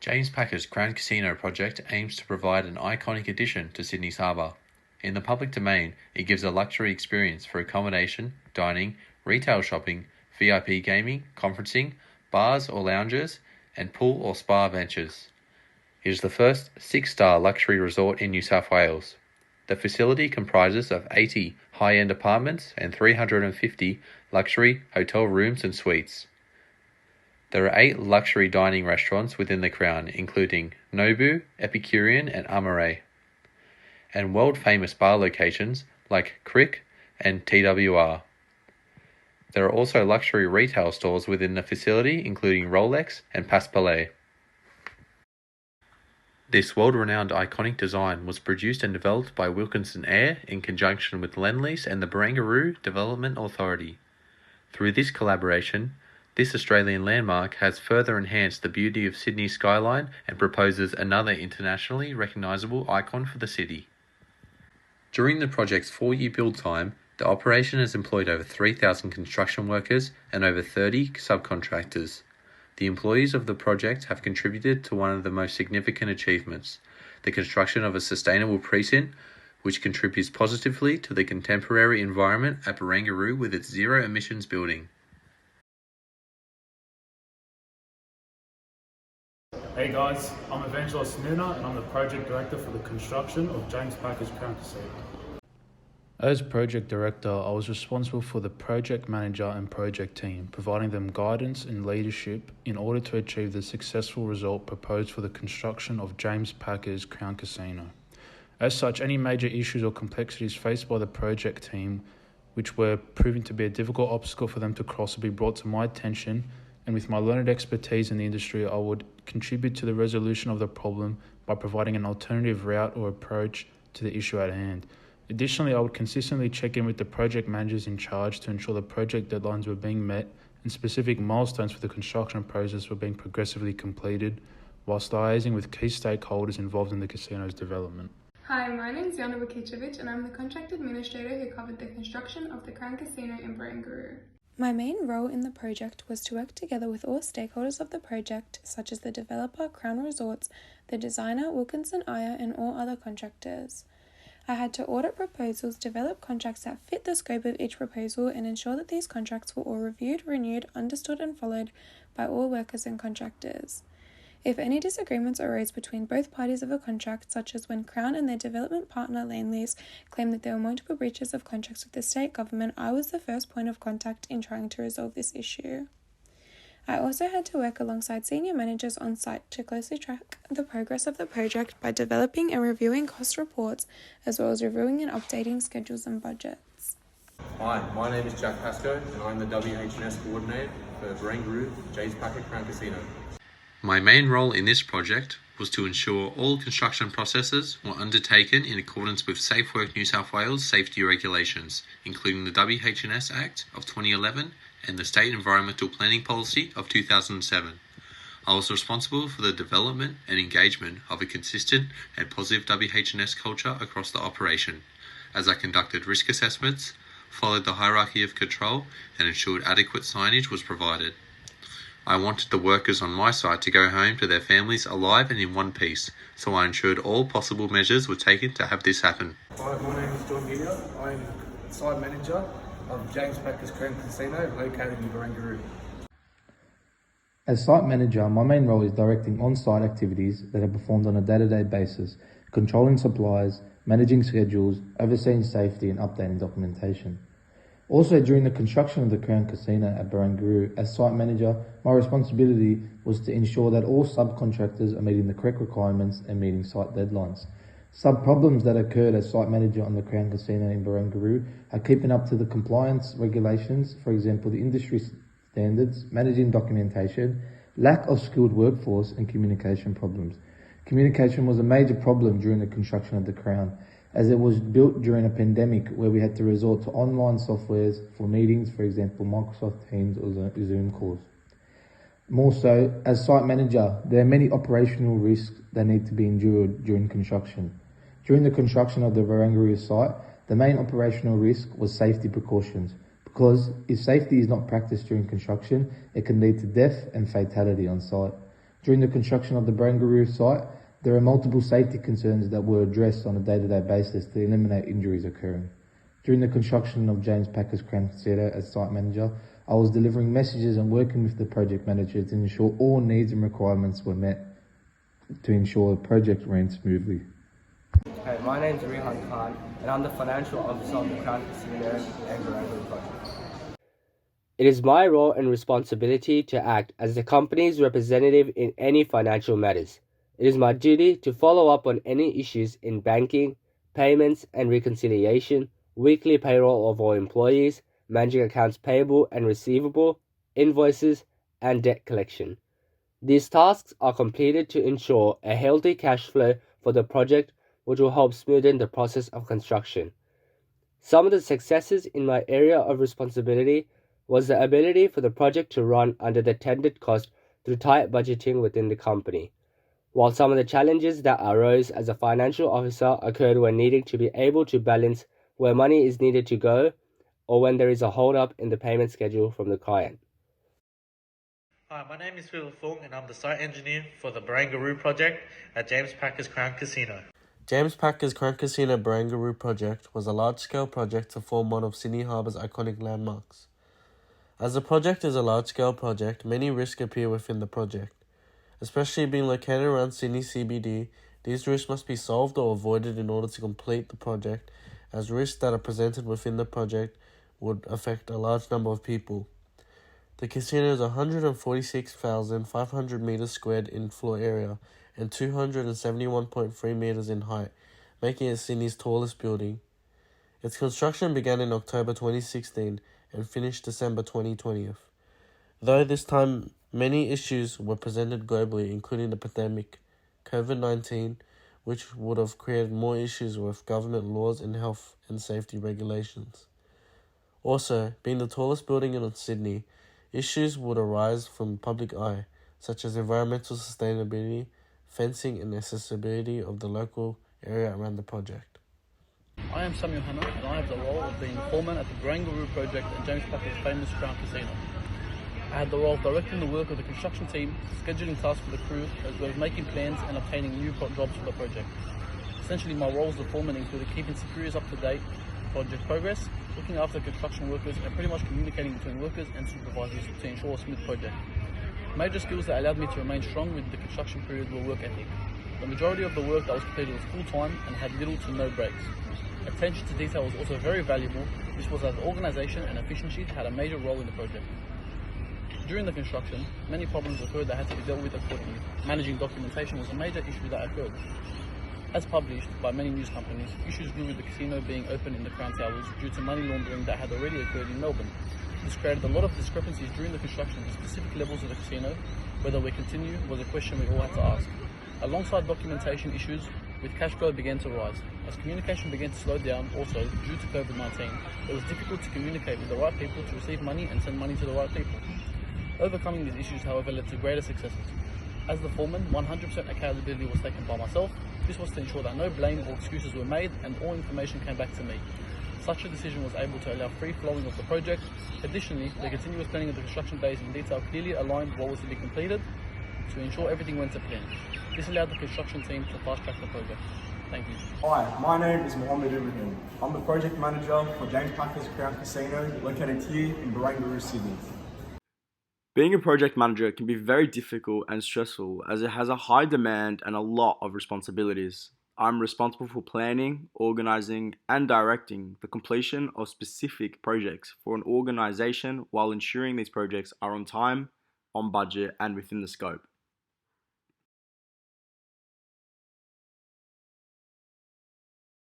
James Packer's Crown Casino project aims to provide an iconic addition to Sydney's harbour. In the public domain, it gives a luxury experience for accommodation, dining, retail shopping, VIP gaming, conferencing, bars or lounges, and pool or spa ventures. It is the first 6-star luxury resort in New South Wales. The facility comprises of 80 high-end apartments and 350 luxury hotel rooms and suites. There are 8 luxury dining restaurants within the Crown, including Nobu, Epicurean and Amare, and world-famous bar locations like Crick and TWR. There are also luxury retail stores within the facility, including Rolex and Paspalais. This world-renowned iconic design was produced and developed by Wilkinson Eyre in conjunction with Lendlease and the Barangaroo Development Authority. Through this collaboration, this Australian landmark has further enhanced the beauty of Sydney's skyline and proposes another internationally recognisable icon for the city. During the project's 4-year build time, the operation has employed over 3,000 construction workers and over 30 subcontractors. The employees of the project have contributed to one of the most significant achievements, the construction of a sustainable precinct, which contributes positively to the contemporary environment at Barangaroo with its zero emissions building. Hey guys, I'm Evangelist Nuna and I'm the Project Director for the construction of James Packer's Crown Casino. As project director, I was responsible for the project manager and project team, providing them guidance and leadership in order to achieve the successful result proposed for the construction of James Packer's Crown Casino. As such, any major issues or complexities faced by the project team, which were proving to be a difficult obstacle for them to cross, would be brought to my attention, and with my learned expertise in the industry, I would contribute to the resolution of the problem by providing an alternative route or approach to the issue at hand. Additionally, I would consistently check in with the project managers in charge to ensure the project deadlines were being met and specific milestones for the construction process were being progressively completed, whilst liaising with key stakeholders involved in the casino's development. Hi, my name is Yana Vukicevic and I'm the contract administrator who covered the construction of the Crown Casino in Barangaroo. My main role in the project was to work together with all stakeholders of the project, such as the developer, Crown Resorts, the designer, Wilkinson Eyre, and all other contractors. I had to audit proposals, develop contracts that fit the scope of each proposal, and ensure that these contracts were all reviewed, renewed, understood, and followed by all workers and contractors. If any disagreements arose between both parties of a contract, such as when Crown and their development partner Lendlease claimed that there were multiple breaches of contracts with the state government, I was the first point of contact in trying to resolve this issue. I also had to work alongside senior managers on site to closely track the progress of the project by developing and reviewing cost reports, as well as reviewing and updating schedules and budgets. Hi, my name is Jack Pascoe and I'm the WH&S coordinator for Barangaroo James Packer Crown Casino. My main role in this project was to ensure all construction processes were undertaken in accordance with Safe Work New South Wales safety regulations, including the WH&S Act of 2011 and the State Environmental Planning Policy of 2007. I was responsible for the development and engagement of a consistent and positive WH&S culture across the operation, as I conducted risk assessments, followed the hierarchy of control, and ensured adequate signage was provided. I wanted the workers on my site to go home to their families alive and in one piece, so I ensured all possible measures were taken to have this happen. Hi, my name is John Gideon. I'm the site manager of James Packer's Crown Casino, located in Barangaroo. As site manager, my main role is directing on-site activities that are performed on a day-to-day basis, controlling supplies, managing schedules, overseeing safety and updating documentation. Also, during the construction of the Crown Casino at Barangaroo, as site manager, my responsibility was to ensure that all subcontractors are meeting the correct requirements and meeting site deadlines. Some problems that occurred as site manager on the Crown Casino in Barangaroo are keeping up to the compliance regulations, for example, the industry standards, managing documentation, lack of skilled workforce and communication problems. Communication was a major problem during the construction of the Crown, as it was built during a pandemic where we had to resort to online softwares for meetings, for example, Microsoft Teams or Zoom calls. More so, as site manager, there are many operational risks that need to be endured during construction. During the construction of the Barangaroo site, the main operational risk was safety precautions, because if safety is not practiced during construction, it can lead to death and fatality on site. During the construction of the Barangaroo site, there are multiple safety concerns that were addressed on a day-to-day basis to eliminate injuries occurring. During the construction of James Packer's Crown Casino as site manager, I was delivering messages and working with the project manager to ensure all needs and requirements were met to ensure the project ran smoothly. Hey, my name's Rihan Khan, and I'm the financial officer of the Crown Casino and Barangaroo project. It is my role and responsibility to act as the company's representative in any financial matters. It is my duty to follow up on any issues in banking, payments and reconciliation, weekly payroll of all employees, managing accounts payable and receivable, invoices, and debt collection. These tasks are completed to ensure a healthy cash flow for the project, which will help smoothen the process of construction. Some of the successes in my area of responsibility was the ability for the project to run under the tendered cost through tight budgeting within the company, while some of the challenges that arose as a financial officer occurred when needing to be able to balance where money is needed to go or when there is a hold-up in the payment schedule from the client. Hi, my name is Philip Fung and I'm the site engineer for the Barangaroo project at James Packer's Crown Casino. James Packer's Crown Casino Barangaroo project was a large-scale project to form one of Sydney Harbour's iconic landmarks. As the project is a large-scale project, many risks appear within the project. Especially being located around Sydney CBD, these risks must be solved or avoided in order to complete the project, as risks that are presented within the project would affect a large number of people. The casino is 146,500 metres squared in floor area and 271.3 metres in height, making it Sydney's tallest building. Its construction began in October 2016 and finished December 2020. Though this time many issues were presented globally, including the pandemic, COVID-19, which would have created more issues with government laws and health and safety regulations. Also, being the tallest building in Sydney, issues would arise from public eye, such as environmental sustainability, fencing and accessibility of the local area around the project. I am Samuel Hanna and I have the role of being foreman at the Barangaroo project at James Packer's famous Crown Casino. I had the role of directing the work of the construction team, scheduling tasks for the crew, as well as making plans and obtaining new jobs for the project. Essentially, my role as the foreman included keeping superiors up to date, project progress, looking after construction workers, and pretty much communicating between workers and supervisors to ensure a smooth project. Major skills that allowed me to remain strong with the construction period were work ethic. The majority of the work that was completed was full-time and had little to no breaks. Attention to detail was also very valuable. This was as organisation and efficiency had a major role in the project. During the construction, many problems occurred that had to be dealt with accordingly. Managing documentation was a major issue that occurred. As published by many news companies, issues grew with the casino being open in the Crown Towers due to money laundering that had already occurred in Melbourne. This created a lot of discrepancies during the construction of the specific levels of the casino. Whether we continue was a question we all had to ask. Alongside documentation issues, with cash flow began to rise. As communication began to slow down, also due to COVID-19, it was difficult to communicate with the right people to receive money and send money to the right people. Overcoming these issues, however, led to greater successes. As the foreman, 100% accountability was taken by myself. This was to ensure that no blame or excuses were made and all information came back to me. Such a decision was able to allow free flowing of the project. Additionally, the continuous planning of the construction days in detail clearly aligned what was to be completed to ensure everything went to plan. This allowed the construction team to fast track the project. Thank you. Hi, my name is Mohammed Ibrahim. I'm the project manager for James Packer's Crown Casino, located here in Barangaroo, Sydney. Being a project manager can be very difficult and stressful as it has a high demand and a lot of responsibilities. I'm responsible for planning, organising and directing the completion of specific projects for an organisation while ensuring these projects are on time, on budget and within the scope.